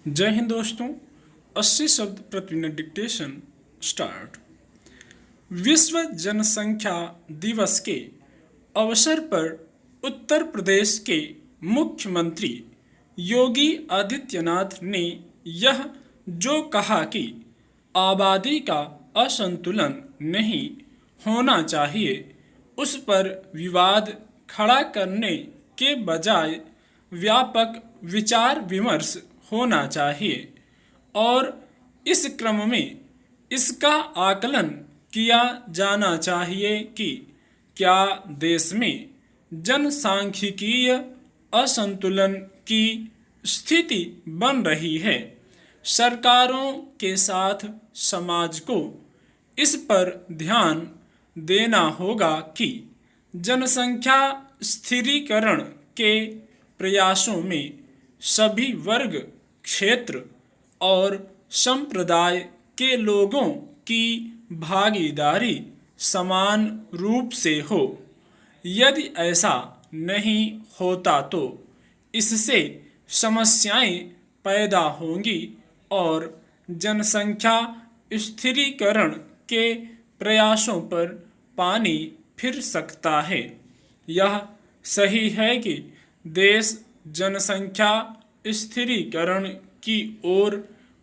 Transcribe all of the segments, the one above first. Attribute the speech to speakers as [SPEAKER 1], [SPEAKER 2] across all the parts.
[SPEAKER 1] जय हिंद दोस्तों। 80 शब्द प्रति मिनट डिक्टेशन स्टार्ट। विश्व जनसंख्या दिवस के अवसर पर उत्तर प्रदेश के मुख्यमंत्री योगी आदित्यनाथ ने यह जो कहा कि आबादी का असंतुलन नहीं होना चाहिए, उस पर विवाद खड़ा करने के बजाय व्यापक विचार विमर्श होना चाहिए और इस क्रम में इसका आकलन किया जाना चाहिए कि क्या देश में जनसांख्यिकीय असंतुलन की स्थिति बन रही है। सरकारों के साथ समाज को इस पर ध्यान देना होगा कि जनसंख्या स्थिरीकरण के प्रयासों में सभी वर्ग, क्षेत्र और संप्रदाय के लोगों की भागीदारी समान रूप से हो। यदि ऐसा नहीं होता तो इससे समस्याएं पैदा होंगी और जनसंख्या स्थिरीकरण के प्रयासों पर पानी फिर सकता है। यह सही है कि देश जनसंख्या स्थिरीकरण की ओर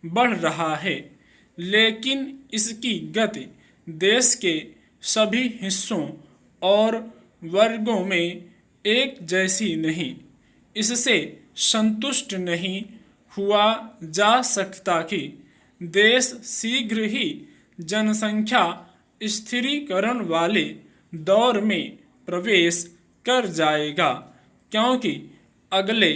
[SPEAKER 1] बढ़ रहा है, लेकिन इसकी गति देश के सभी हिस्सों और वर्गों में एक जैसी नहीं। इससे संतुष्ट नहीं हुआ जा सकता कि देश शीघ्र ही जनसंख्या स्थिरीकरण वाले दौर में प्रवेश कर जाएगा, क्योंकि अगले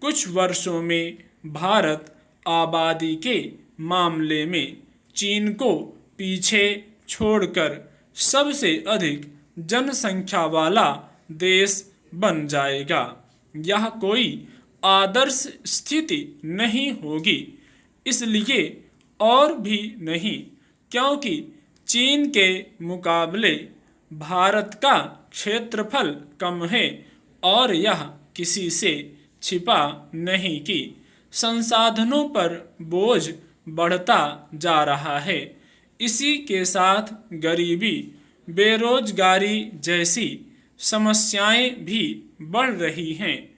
[SPEAKER 1] कुछ वर्षों में भारत आबादी के मामले में चीन को पीछे छोड़कर सबसे अधिक जनसंख्या वाला देश बन जाएगा। यह कोई आदर्श स्थिति नहीं होगी, इसलिए और भी नहीं क्योंकि चीन के मुकाबले भारत का क्षेत्रफल कम है और यह किसी से छिपा नहीं कि संसाधनों पर बोझ बढ़ता जा रहा है। इसी के साथ गरीबी, बेरोजगारी जैसी समस्याएं भी बढ़ रही हैं।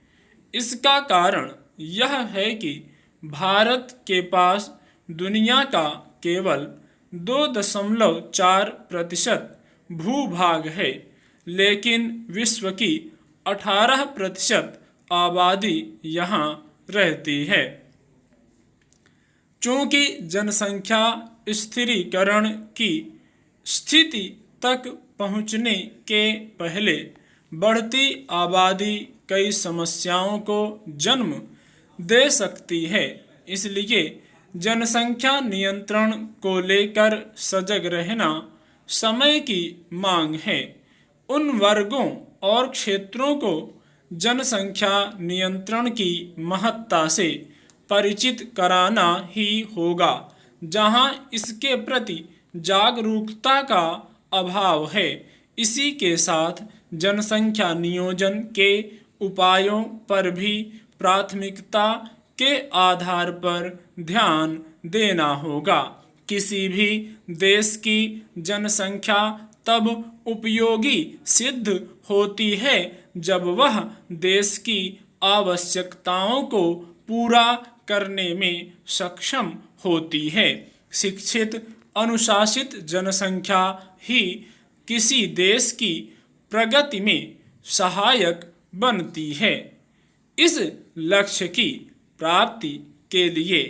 [SPEAKER 1] इसका कारण यह है कि भारत के पास दुनिया का केवल 2.4% भूभाग है, लेकिन विश्व की 18% आबादी यहाँ रहती है। चूंकि जनसंख्या स्थिरीकरण की स्थिति तक पहुँचने के पहले बढ़ती आबादी कई समस्याओं को जन्म दे सकती है। इसलिए जनसंख्या नियंत्रण को लेकर सजग रहना समय की मांग है। उन वर्गों और क्षेत्रों को जनसंख्या नियंत्रण की महत्ता से परिचित कराना ही होगा जहां इसके प्रति जागरूकता का अभाव है। इसी के साथ जनसंख्या नियोजन के उपायों पर भी प्राथमिकता के आधार पर ध्यान देना होगा। किसी भी देश की जनसंख्या तब उपयोगी सिद्ध होती है जब वह देश की आवश्यकताओं को पूरा करने में सक्षम होती है। शिक्षित, अनुशासित जनसंख्या ही किसी देश की प्रगति में सहायक बनती है। इस लक्ष्य की प्राप्ति के लिए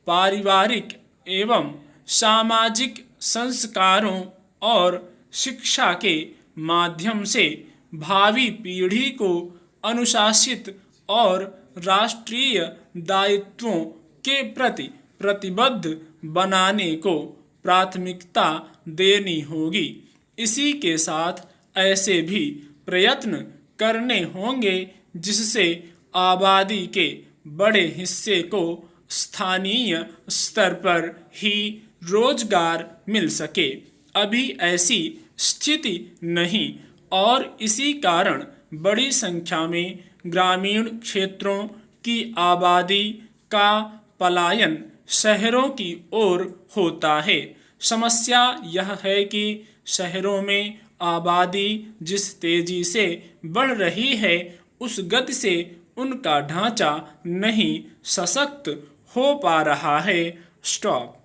[SPEAKER 1] पारिवारिक एवं सामाजिक संस्कारों और शिक्षा के माध्यम से भावी पीढ़ी को अनुशासित और राष्ट्रीय दायित्वों के प्रति प्रतिबद्ध बनाने को प्राथमिकता देनी होगी। इसी के साथ ऐसे भी प्रयत्न करने होंगे जिससे आबादी के बड़े हिस्से को स्थानीय स्तर पर ही रोजगार मिल सके। अभी ऐसी स्थिति नहीं और इसी कारण बड़ी संख्या में ग्रामीण क्षेत्रों की आबादी का पलायन शहरों की ओर होता है। समस्या यह है कि शहरों में आबादी जिस तेजी से बढ़ रही है उस गति से उनका ढांचा नहीं सशक्त हो पा रहा है। स्टॉप।